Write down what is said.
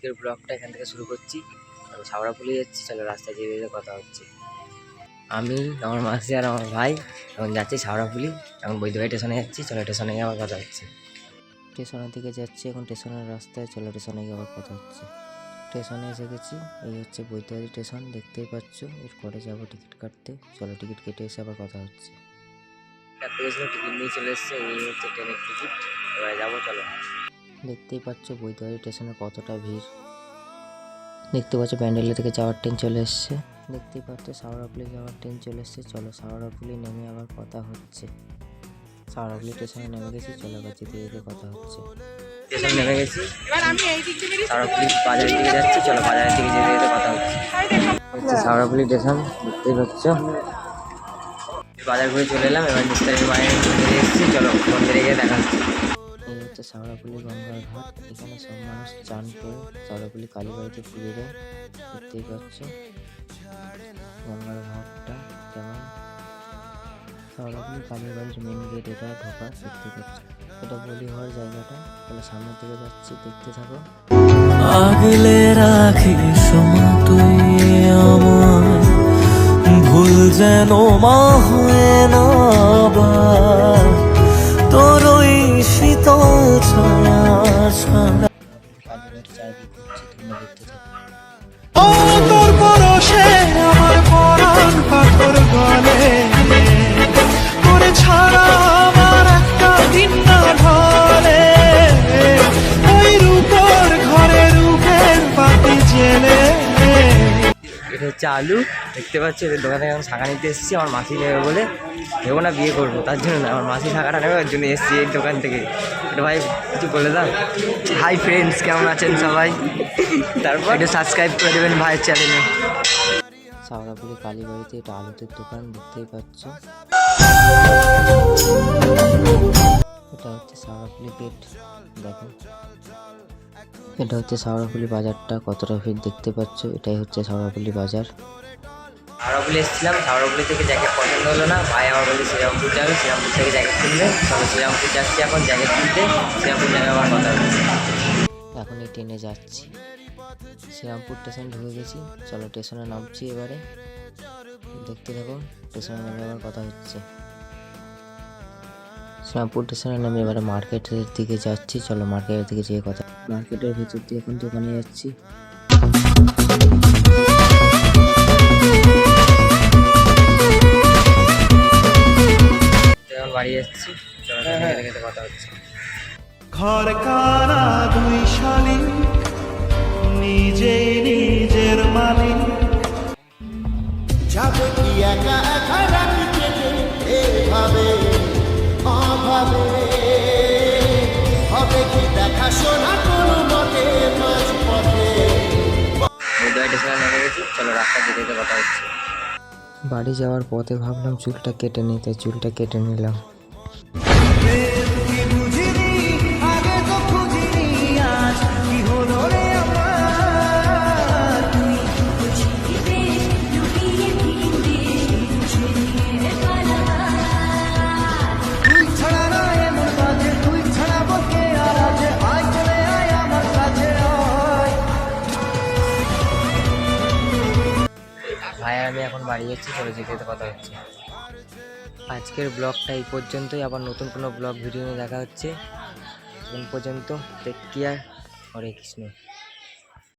আজকের ব্লগটা এখান থেকে শুরু করছি। আমি শাওড়াফুলি যাচ্ছি, চলো রাস্তায় যেতে যেতে কথা হচ্ছে। আমি, আমার মাসি আর আমার ভাই এখন যাচ্ছি শাওড়াফুলি। এখন বৈদ্যবাড়ি স্টেশনে যাচ্ছি, চলো স্টেশনে গিয়ে আবার কথা হচ্ছে। স্টেশনের দিকে যাচ্ছি এখন, স্টেশনের রাস্তায়, চলো স্টেশনে গিয়ে আবার কথা হচ্ছে। স্টেশনে এসে গেছি, এই হচ্ছে বৈদ্যবাড়ি স্টেশন, দেখতেই পাচ্ছ। এরপরে যাবো টিকিট কাটতে, চলো টিকিট কেটে এসে আবার কথা হচ্ছে। কাটতে গেছিলো, টিকিট নিয়ে চলে এসছে, এই হচ্ছে ট্রেনের টিকিট, এবারে যাবো চলো। দেখতেই পাচ্ছ বৈদ্যবাড়ি স্টেশনে কতটা ভিড়। দেখতে পাচ্ছ ব্যান্ডেলা থেকে যাওয়ার ট্রেন চলে এসছে। দেখতেই পাচ্ছ শাওড়াফুলি যাওয়ার ট্রেন চলে এসছে, চলো শাওড়াফুলি নেমে আবার কথা হচ্ছে। শাওড়াফুলি স্টেশনে নেমে গেছি, চলো আবার যেতে যেতে কথা হচ্ছে। স্টেশন নেমে গেছি, শাওড়াফুলি বাজারের দিকে যাচ্ছি, চলো বাজারের দিকে যেতে যেতে কথা হচ্ছে। শাওড়াফুলি স্টেশন দেখতেই পাচ্ছ। বাজার ঘুরে চলে এলাম, এবার নিস্তারিণী মায়ের মন্দিরে এসেছি, চলো মন্দিরে গিয়ে দেখা হচ্ছে। এই হচ্ছে শাওড়াফুলি গঙ্গার ঘাট, এখানে সব মানুষ চান করে শাওড়াফুলি কালীবাড়িতে পুজো দেয়। দেখতেই পাচ্ছ গঙ্গার ঘাটটা কেমন। শাওড়াফুলি কালীবাড়ির মেন গেট, এটা ঢোকা। দেখতে পাচ্ছ এটা বলি হওয়ার জায়গাটা, তাহলে সামনের দিকে যাচ্ছি, দেখতে থাকো। আগলে রাখিস তুই আমায়, ভুল যেন মা হয় না আবার, তোর ওই শীতল ছায়া ছাড়া। কালীবাড়ির চারিদিক ঘুরছি, তোমরা দেখতে থাকো। ও তোর পরশে আমার পরাণ পাথর গলে, তোরে ছাড়া আমার একটা দিন না ঢলে, ওই রূপর ঘরে রূপের পাতি জেলে। এটা হচ্ছে আলু, দেখতে পাচ্ছি। এদের দোকানে এখন শাঁখা নিতে এসেছি, আমার মাসি নেবে বলে। নেবো না, বিয়ে করবো, তার জন্য না, আমার মাসি শাঁখাটা নেবে, ওর জন্য এসেছি এই দোকান থেকে। এটা ভাই কিছু বলে দাও। হাই ফ্রেন্ডস, কেমন আছেন সবাই? তারপর একটু সাবস্ক্রাইব করে দেবেন ভাইয়ের চ্যানেলে। শাওড়াফুলি কালীবাড়িতে এটা আলুদের দোকান, দেখতেই পাচ্ছ। এটা হচ্ছে শাওড়াফুলি গেট, দেখো। এটা হচ্ছে শাওড়াফুলি বাজারটা, কতটা ভিড় দেখতে পাচ্ছ। এটাই হচ্ছে শাওড়াফুলি বাজার। শাওড়াফুলি এসেছিলাম, শাওড়াফুলি থেকে জ্যাকেট পছন্দ হলো না, ভাই আমার বলে শ্রীরামপুর যাবে, শ্রীরামপুর থেকে জ্যাকেট কিনবে। চলো শ্রীরামপুর যাচ্ছি এখন জ্যাকেট কিনতে, শ্রীরামপুর যাবে আমার কথা হচ্ছে। এখন এই ট্রেনে যাচ্ছি, শ্রীরামপুর স্টেশন ঢুকে গেছি, চলো স্টেশনে নামছি এবারে, দেখতে থাকো। স্টেশনে নেমে আবার কথা হচ্ছে। শ্রীরামপুর স্টেশনে নেমে এবারে মার্কেটের দিকে যাচ্ছি, চলো মার্কেটের দিকে যেয়ে কথা। মার্কেটের ভিতর দিয়ে এখন দোকানে যাচ্ছি। এখন বাড়ি যাচ্ছি, চলো কথা হচ্ছে। ঘর কানা দুই শালি, নিজে নিজের মালিক, যাবে কি একা একা রাখতে এভাবে অভাবে, হবে কি দেখাশোনা কোনো মতে মাঝ পথে। বৈদ্যবাড়ি স্টেশনে নেমে গেছি, চলো রাস্তা যেতে যেতে কথা হচ্ছে। বাড়ি যাওয়ার পথে ভাবলাম চুলটা কেটে নিই, তাই চুলটা কেটে নিলাম। ভাই আর আমি এখন বাড়ি যাচ্ছি, চলে যেতে যেতে কথা হচ্ছে। আজকের ব্লগটা এই পর্যন্তই, আবার নতুন কোনো ব্লগ ভিডিও নিয়ে দেখা হচ্ছে। এখন পর্যন্ত টেক কেয়ার, হরে কৃষ্ণ।